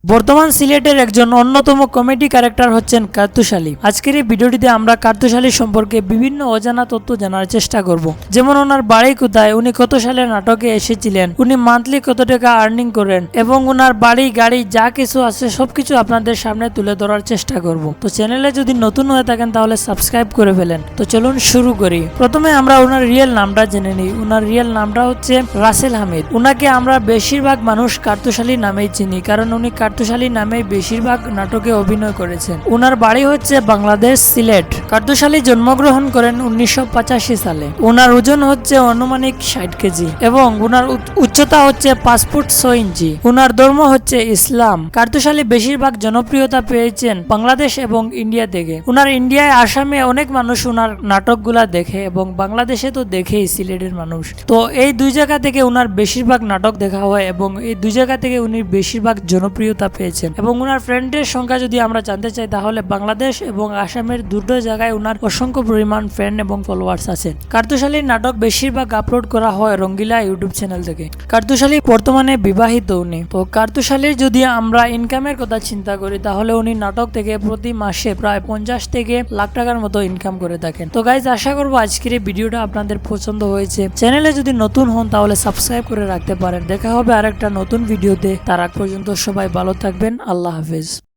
বর্তমান সিলেটের একজন অন্যতম কমেডি ক্যারেক্টার হচ্ছেন কার্তুশালী। আজকের এই ভিডিওটিতে আমরা কার্তুশালী সম্পর্কে বিভিন্ন অজানা তথ্য জানার চেষ্টা করব। যেমন ওনার বাড়ি কোথায়, উনি কত সালে নাটকে এসেছিলেন, উনি মান্থলি কত টাকা আর্নিং করেন এবং ওনার বাড়ি গাড়ি যা কিছু আছে সবকিছু আপনাদের সামনে তুলে ধরার চেষ্টা করব। তো চ্যানেলে যদি নতুন হয়ে থাকেন তাহলে সাবস্ক্রাইব করে ফেলেন। তো চলুন শুরু করি। প্রথমে আমরা ওনার রিয়েল নামটা জেনে নিই। ওনার রিয়েল নামটা হচ্ছে রাসেল হামিদ। ওনাকে আমরা বেশিরভাগ মানুষ কার্তুশালী নামেই চিনি, কারণ উনি কার্তুশালী নামে বেশিরভাগ নাটকে অভিনয় করেছেন। ওনার বাড়ি হচ্ছে বাংলাদেশ সিলেট। কার্তুশালী জন্মগ্রহণ করেন 1985 সালে। ওনার ওজন হচ্ছে আনুমানিক 60 কেজি এবং ওনার উচ্চতা হচ্ছে 5 ফুট 6 ইঞ্চি। ওনার ধর্ম হচ্ছে ইসলাম। কার্তুশালী বেশিরভাগ জনপ্রিয়তা পেয়েছেন বাংলাদেশ এবং ইন্ডিয়া থেকে। ওনার ইন্ডিয়ায় আসামে অনেক মানুষ ওনার নাটকগুলা দেখে এবং বাংলাদেশে তো দেখেই সিলেটের মানুষ। তো এই দুই জায়গা থেকে ওনার বেশিরভাগ নাটক দেখা হয় এবং এই দুই জায়গা থেকে উনি বেশিরভাগ জনপ্রিয়তা পেয়েছেন। এবং ওনার ফ্রেন্ডের সংখ্যা যদি আমরা জানতে চাই তাহলে বাংলাদেশ এবং আসামের দুটো জায়গায় ওনার অসংখ্য পরিমাণ ফ্রেন্ড এবং ফলোয়ার্স আছে। কার্তুশালীর নাটক বেশিরভাগ আপলোড করা হয় রঙ্গিলা ইউটিউব চ্যানেল থেকে। কার্তুশালী বর্তমানে বিবাহিত উনি। তো কার্তুশালীর যদি আমরা ইনকামের কথা চিন্তা করি তাহলে উনি নাটক থেকে প্রতি মাসে প্রায় 50 থেকে লাখ টাকার মতো ইনকাম করে থাকেন। তো গাইজ, আশা করবো আজকের এই ভিডিওটা আপনাদের পছন্দ হয়েছে। চ্যানেলে যদি নতুন হন তাহলে সাবস্ক্রাইব করে রাখতে পারেন। দেখা হবে আরেকটা নতুন ভিডিওতে। তার আগ পর্যন্ত সবাই ভালো থাকবেন। আল্লাহ হাফেজ।